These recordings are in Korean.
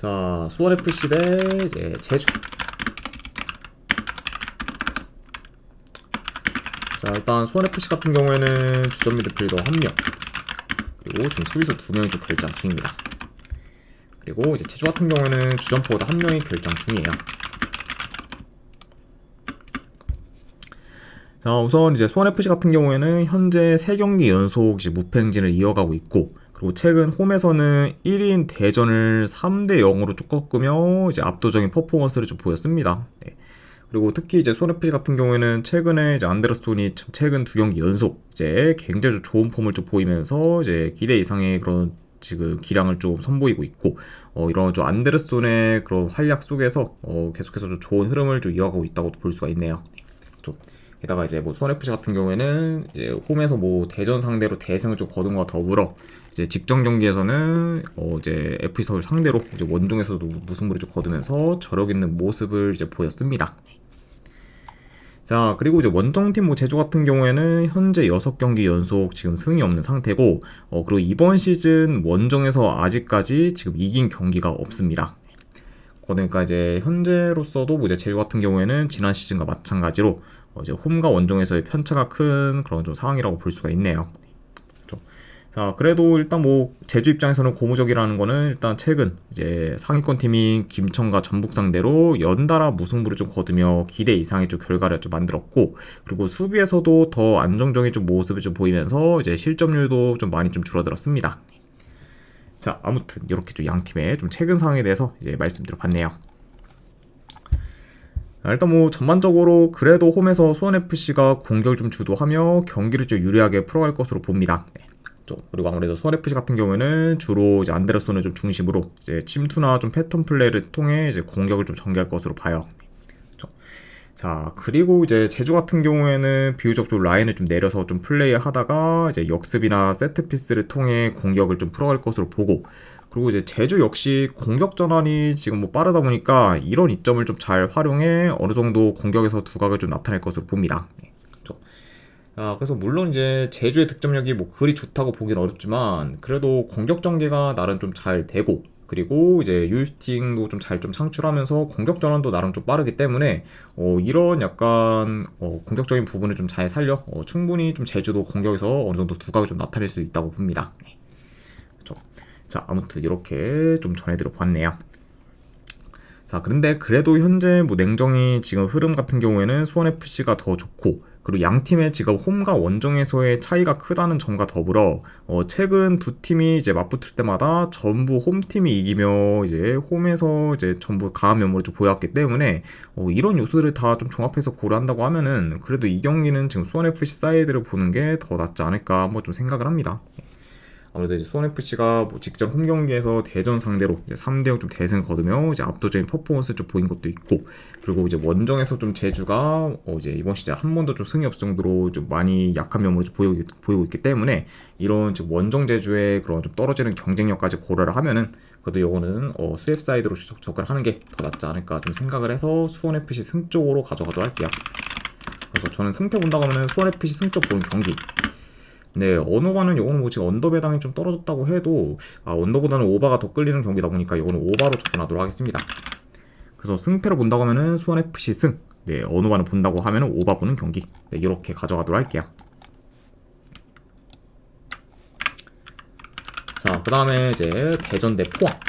자, 수원FC 대 이제 제주. 자, 일단 수원FC 같은 경우에는 주전 미드필더 1명, 그리고 지금 수비수 2명이 좀 결장 중입니다. 그리고 이제 제주 같은 경우에는 주전 포워드 1명이 결장 중이에요. 자, 우선 이제 수원FC 같은 경우에는 현재 3경기 연속 이제 무패 행진을 이어가고 있고, 그리고 최근 홈에서는 1인 대전을 3대 0으로 쭉 꺾으며 이제 압도적인 퍼포먼스를 좀 보였습니다. 네. 그리고 특히 이제 수원FC 같은 경우에는 최근에 이제 안데르손이 최근 2경기 연속 이제 굉장히 좀 좋은 폼을 좀 보이면서 이제 기대 이상의 그런 지금 기량을 좀 선보이고 있고, 이런 좀 안데르손의 그런 활약 속에서 계속해서 좀 좋은 흐름을 좀 이어가고 있다고 볼 수가 있네요. 좀 게다가 이제 뭐 수원FC 같은 경우에는 이제 홈에서 뭐 대전 상대로 대승을 좀 거둔 것과 더불어 이제 직전 경기에서는 이제 FC 서울 상대로 이제 원정에서도 무승부를 좀 거두면서 저력 있는 모습을 이제 보였습니다. 자, 그리고 이제 원정팀 뭐 제주 같은 경우에는 현재 6경기 연속 지금 승이 없는 상태고, 그리고 이번 시즌 원정에서 아직까지 지금 이긴 경기가 없습니다. 그러니까 이제 현재로서도 뭐 이제 제주 같은 경우에는 지난 시즌과 마찬가지로 이제 홈과 원정에서의 편차가 큰 그런 좀 상황이라고 볼 수가 있네요. 자, 그래도 일단 뭐 제주 입장에서는 고무적이라는 거는 일단 최근 이제 상위권 팀인 김천과 전북 상대로 연달아 무승부를 좀 거두며 기대 이상의 좀 결과를 좀 만들었고, 그리고 수비에서도 더 안정적인 좀 모습을 좀 보이면서 이제 실점률도 좀 많이 좀 줄어들었습니다. 자, 아무튼 이렇게 좀 양 팀의 좀 최근 상황에 대해서 이제 말씀드려봤네요. 일단 뭐 전반적으로 그래도 홈에서 수원FC가 공격을 좀 주도하며 경기를 좀 유리하게 풀어갈 것으로 봅니다. 네. 그리고 아무래도 수원FC 같은 경우에는 주로 이제 안데르손을 좀 중심으로 이제 침투나 좀 패턴 플레이를 통해 이제 공격을 좀 전개할 것으로 봐요. 자, 그리고 이제 제주 같은 경우에는 비교적 좀 라인을 좀 내려서 좀 플레이하다가 이제 역습이나 세트 피스를 통해 공격을 좀 풀어갈 것으로 보고, 그리고 이제 제주 역시 공격 전환이 지금 뭐 빠르다 보니까 이런 이점을 좀 잘 활용해 어느 정도 공격에서 두각을 좀 나타낼 것으로 봅니다. 그래서 물론 이제 제주의 득점력이 뭐 그리 좋다고 보긴 어렵지만, 그래도 공격 전개가 나름 좀 잘 되고, 그리고 이제 유슈팅도 좀 잘 좀 창출하면서 공격 전환도 나름 좀 빠르기 때문에 이런 약간 공격적인 부분을 좀 잘 살려 충분히 좀 제주도 공격에서 어느 정도 두각을 좀 나타낼 수 있다고 봅니다. 그렇죠. 자, 아무튼 이렇게 좀 전해드려 봤네요. 자, 그런데 그래도 현재 뭐 냉정히 지금 흐름 같은 경우에는 수원FC가 더 좋고, 그리고 양 팀의 지금 홈과 원정에서의 차이가 크다는 점과 더불어 최근 두 팀이 이제 맞붙을 때마다 전부 홈팀이 이기며 이제 홈에서 이제 전부 강한 면모를 좀 보였기 때문에 이런 요소들을 다 좀 종합해서 고려한다고 하면은 그래도 이 경기는 지금 수원FC 사이드를 보는 게 더 낫지 않을까 뭐 좀 생각을 합니다. 아무래도 이제 수원FC가 뭐 직전 홈 경기에서 대전 상대로 이제 3대0 좀 대승을 거두며 이제 압도적인 퍼포먼스를 좀 보인 것도 있고, 그리고 이제 원정에서 좀 제주가 이제 이번 시즌 한 번도 좀 승이 없을 정도로 좀 많이 약한 면모를 좀 보이고 있기 때문에 이런 즉 원정 제주의 그런 좀 떨어지는 경쟁력까지 고려를 하면은 그래도 이거는 수협 사이드로 접근하는 게 더 낫지 않을까 좀 생각을 해서 수원FC 승 쪽으로 가져가도록 할게요. 그래서 저는 승패 본다고 하면은 수원FC 승 쪽 보는 경기. 네, 언어바는 이거는 뭐 지금 언더 배당이 좀 떨어졌다고 해도 언더보다는 오바가 더 끌리는 경기다 보니까 이거는 오바로 접근하도록 하겠습니다. 그래서 승패로 본다고 하면은 수원FC 승, 네, 언어바는 본다고 하면은 오바 보는 경기, 네, 이렇게 가져가도록 할게요. 자, 그 다음에 이제 대전 대 포항.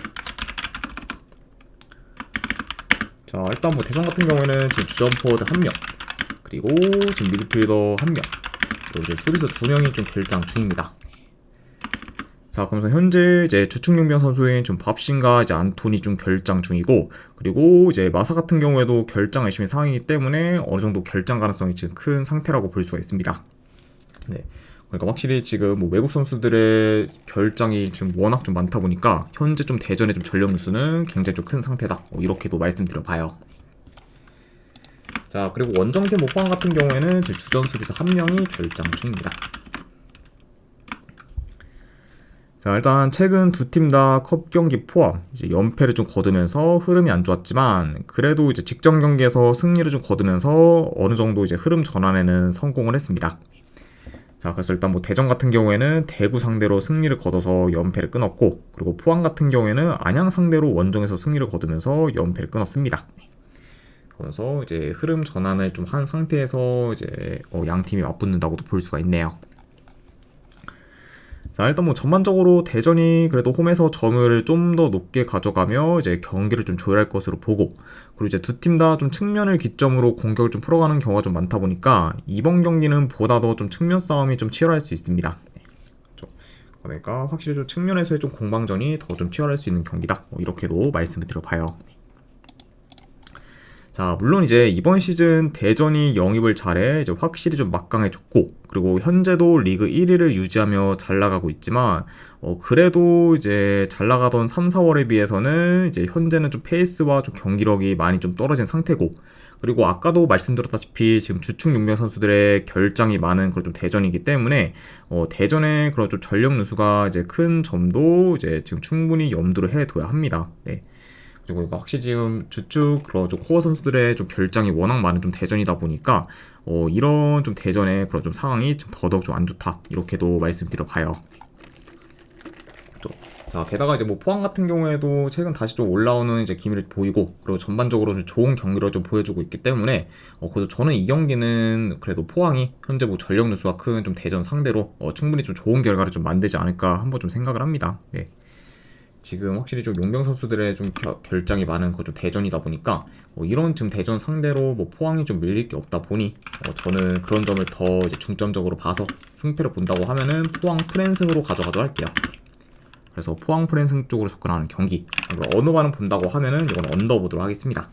자, 일단 뭐 대전 같은 경우에는 지금 주전 포워드 1명, 그리고 지금 미드필더 1명, 그리고 이제 수비수 2명이 좀 결장 중입니다. 자, 그러면서 현재 이제 주축용병 선수인 좀 밥신과 이제 안톤이 좀 결장 중이고, 그리고 이제 마사 같은 경우에도 결장 의심의 상황이기 때문에 어느 정도 결장 가능성이 지금 큰 상태라고 볼 수가 있습니다. 네. 그러니까 확실히 지금 뭐 외국 선수들의 결장이 지금 워낙 좀 많다 보니까 현재 좀 대전의 좀 전력 누수는 굉장히 좀 큰 상태다. 이렇게도 말씀드려봐요. 자, 그리고 원정팀 포항 같은 경우에는 주전 수비수 1명이 결장 중입니다. 자, 일단 최근 두 팀 다 컵 경기 포함 이제 연패를 좀 거두면서 흐름이 안 좋았지만, 그래도 이제 직전 경기에서 승리를 좀 거두면서 어느 정도 이제 흐름 전환에는 성공을 했습니다. 자, 그래서 일단 뭐 대전 같은 경우에는 대구 상대로 승리를 거둬서 연패를 끊었고, 그리고 포항 같은 경우에는 안양 상대로 원정에서 승리를 거두면서 연패를 끊었습니다. 그래서 이제 흐름 전환을 좀 한 상태에서 이제 양 팀이 맞붙는다고도 볼 수가 있네요. 자, 일단 뭐 전반적으로 대전이 그래도 홈에서 점을 좀 더 높게 가져가며 이제 경기를 좀 조율할 것으로 보고, 그리고 이제 두 팀 다 좀 측면을 기점으로 공격을 좀 풀어가는 경우가 좀 많다 보니까 이번 경기는 보다 더 좀 측면 싸움이 좀 치열할 수 있습니다. 그러니까 확실히 좀 측면에서의 좀 공방전이 더 좀 치열할 수 있는 경기다, 이렇게도 말씀을 드려봐요. 자, 물론 이제 이번 시즌 대전이 영입을 잘해 이제 확실히 좀 막강해졌고, 그리고 현재도 리그 1위를 유지하며 잘 나가고 있지만, 그래도 이제 잘 나가던 3, 4월에 비해서는 이제 현재는 좀 페이스와 좀 경기력이 많이 좀 떨어진 상태고, 그리고 아까도 말씀드렸다시피 지금 주축 용병 선수들의 결장이 많은 그런 좀 대전이기 때문에 대전의 그런 좀 전력 누수가 이제 큰 점도 이제 지금 충분히 염두를 해둬야 합니다. 네. 그리고 확실히 지금 주축 그런 좀 코어 선수들의 좀 결장이 워낙 많은 좀 대전이다 보니까 이런 좀 대전의 그런 좀 상황이 좀 더더욱 좀 안 좋다, 이렇게도 말씀드려봐요. 자, 게다가 이제 뭐 포항 같은 경우에도 최근 다시 좀 올라오는 이제 기미를 보이고, 그리고 전반적으로 좀 좋은 경기를 좀 보여주고 있기 때문에 그래도 저는 이 경기는 그래도 포항이 현재 뭐 전력 누수가 큰 좀 대전 상대로 충분히 좀 좋은 결과를 좀 만들지 않을까 한번 좀 생각을 합니다. 네. 지금 확실히 좀 용병 선수들의 좀 결장이 많은 그 좀 대전이다 보니까 이런 지금 대전 상대로 뭐 포항이 좀 밀릴 게 없다 보니 저는 그런 점을 더 이제 중점적으로 봐서 승패를 본다고 하면은 포항 프랜승으로 가져가도록 할게요. 그래서 포항 프랜승 쪽으로 접근하는 경기, 언어반은 본다고 하면은 이건 언더 보도록 하겠습니다.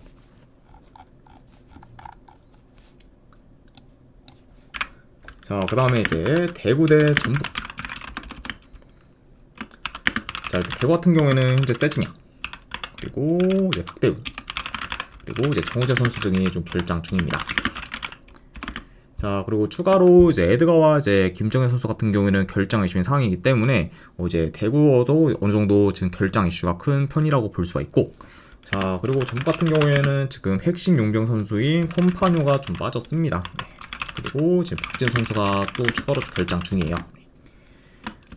자, 그 다음에 이제 대구 대 전북. 자, 일단 대구 같은 경우에는 현재 세징야, 그리고 이제 박대우, 그리고 이제 정우재 선수 등이 좀 결장 중입니다. 자, 그리고 추가로 이제 에드가와 이제 김정현 선수 같은 경우에는 결장 의심인 상황이기 때문에 이제 대구어도 어느 정도 지금 결장 이슈가 큰 편이라고 볼 수가 있고, 자, 그리고 전북 같은 경우에는 지금 핵심 용병 선수인 콤파뇨가 좀 빠졌습니다. 네. 그리고 지금 박진 선수가 또 추가로 결장 중이에요.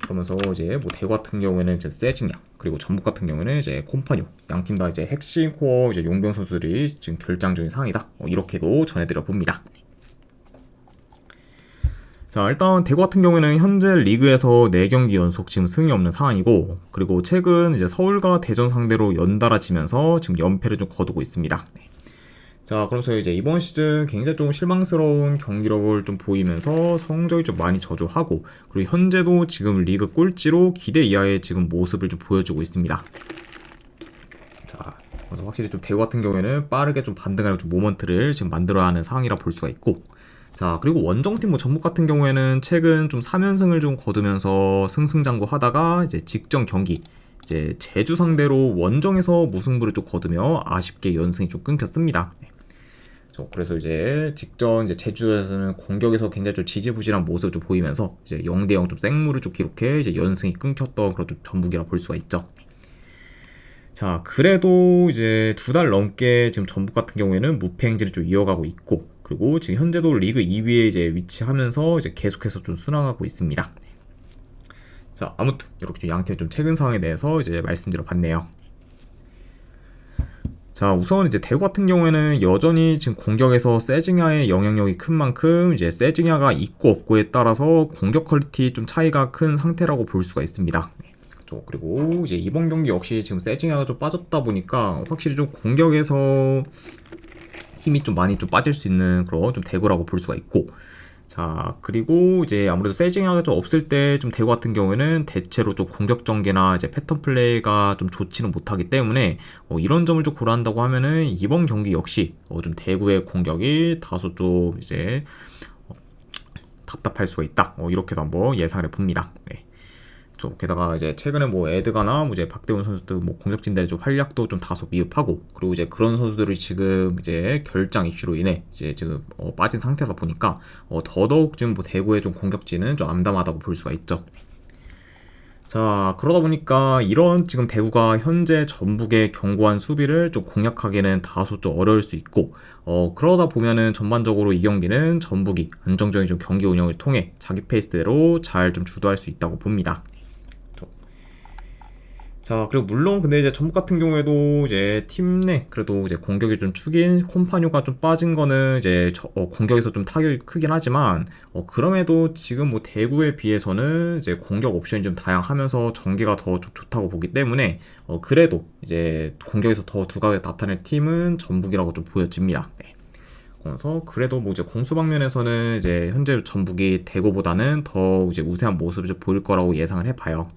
그러면서 이제 뭐 대구 같은 경우에는 이제 세징야, 그리고 전북 같은 경우에는 이제 콤파뇨, 양 팀 다 이제 핵심 코어 이제 용병 선수들이 지금 결장 중인 상황이다, 이렇게도 전해드려 봅니다. 자, 일단 대구 같은 경우에는 현재 리그에서 4경기 연속 지금 승이 없는 상황이고, 그리고 최근 이제 서울과 대전 상대로 연달아 지면서 지금 연패를 좀 거두고 있습니다. 네. 자, 그러면서 이제 이번 시즌 굉장히 좀 실망스러운 경기력을 좀 보이면서 성적이 좀 많이 저조하고, 그리고 현재도 지금 리그 꼴찌로 기대 이하의 지금 모습을 좀 보여주고 있습니다. 자, 그래서 확실히 좀 대구 같은 경우에는 빠르게 좀 반등하는 좀 모먼트를 지금 만들어야 하는 상황이라 볼 수가 있고, 자, 그리고 원정팀 뭐 전북 같은 경우에는 최근 좀 3연승을 좀 거두면서 승승장구하다가 이제 직전 경기 이제 제주 상대로 원정에서 무승부를 좀 거두며 아쉽게 연승이 좀 끊겼습니다. 네. 그래서 이제 직전 이제 제주에서는 공격에서 굉장히 좀 지지부진한 모습을 좀 보이면서 이제 0대0 좀 생무를 좀 기록해 이제 연승이 끊겼던 그런 좀 전북이라 볼 수가 있죠. 자, 그래도 이제 2달 넘게 지금 전북 같은 경우에는 무패 행진을 좀 이어가고 있고, 그리고 지금 현재도 리그 2위에 이제 위치하면서 이제 계속해서 좀 순항하고 있습니다. 자, 아무튼 이렇게 좀 양팀의 좀 최근 상황에 대해서 이제 말씀드려 봤네요. 자, 우선 이제 대구 같은 경우에는 여전히 지금 공격에서 세징야의 영향력이 큰 만큼 이제 세징야가 있고 없고에 따라서 공격 퀄리티 좀 차이가 큰 상태라고 볼 수가 있습니다. 그리고 이제 이번 경기 역시 지금 세징야가 좀 빠졌다 보니까 확실히 좀 공격에서 힘이 좀 많이 좀 빠질 수 있는 그런 좀 대구라고 볼 수가 있고, 자, 그리고 이제 아무래도 세징야가 좀 없을 때 좀 대구 같은 경우에는 대체로 좀 공격 전개나 이제 패턴 플레이가 좀 좋지는 못하기 때문에 이런 점을 좀 고려한다고 하면은 이번 경기 역시 좀 대구의 공격이 다소 좀 이제 답답할 수가 있다, 이렇게도 한번 예상을 해봅니다. 네. 게다가 이제 최근에 뭐 에드가나 뭐 이제 박대훈 선수들 뭐 공격진들의 좀 활약도 좀 다소 미흡하고, 그리고 이제 그런 선수들이 지금 이제 결장 이슈로 인해 이제 지금 빠진 상태다 보니까 더더욱 지금 뭐 대구의 좀 공격진은 좀 암담하다고 볼 수가 있죠. 자, 그러다 보니까 이런 지금 대구가 현재 전북의 견고한 수비를 좀 공략하기는 다소 좀 어려울 수 있고, 그러다 보면은 전반적으로 이 경기는 전북이 안정적인 좀 경기 운영을 통해 자기 페이스대로 잘 좀 주도할 수 있다고 봅니다. 자, 그리고 물론 근데 이제 전북 같은 경우에도 이제 팀 내 그래도 이제 공격이 좀 축인 콤파뉴가 좀 빠진 거는 이제 공격에서 좀 타격이 크긴 하지만, 그럼에도 지금 뭐 대구에 비해서는 이제 공격 옵션이 좀 다양하면서 전개가 더 좋다고 보기 때문에, 그래도 이제 공격에서 더 두각을 나타낼 팀은 전북이라고 좀 보여집니다. 네. 그래서 그래도 뭐 이제 공수 방면에서는 이제 현재 전북이 대구보다는 더 이제 우세한 모습을 좀 보일 거라고 예상을 해봐요.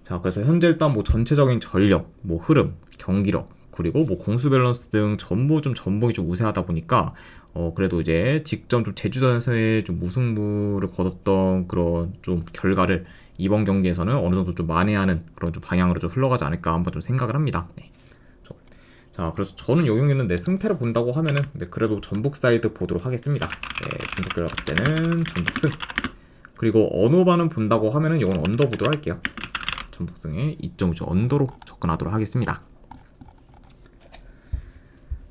자, 그래서 현재 일단 뭐 전체적인 전력, 뭐 흐름, 경기력, 그리고 뭐 공수 밸런스 등 전부 좀 전북이 좀 우세하다 보니까, 그래도 이제 직전 좀 제주전에서의 좀 무승부를 거뒀던 그런 좀 결과를 이번 경기에서는 어느 정도 좀 만회하는 그런 좀 방향으로 좀 흘러가지 않을까 한번 좀 생각을 합니다. 네. 자, 그래서 저는 이 경기는 내 승패를 본다고 하면은, 네, 그래도 전북 사이드 보도록 하겠습니다. 네, 분석결 봤을 때는 전북 승. 그리고 언어반은 본다고 하면은 이건 언더 보도록 할게요. 전북승에 2.5주 언더로 접근하도록 하겠습니다.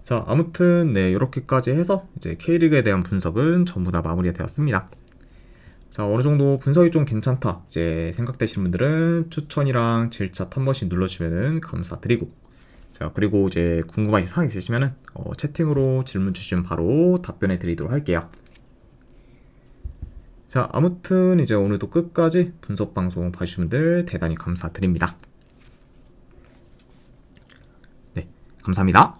자, 아무튼 네, 이렇게까지 해서 이제 K리그에 대한 분석은 전부 다 마무리가 되었습니다. 자, 어느 정도 분석이 좀 괜찮다 이제 생각되시는 분들은 추천이랑 질차 한 번씩 눌러주시면 감사드리고, 자, 그리고 이제 궁금하신 사항 있으시면은 채팅으로 질문 주시면 바로 답변해 드리도록 할게요. 자, 아무튼 이제 오늘도 끝까지 분석 방송 봐주신 분들 대단히 감사드립니다. 네, 감사합니다.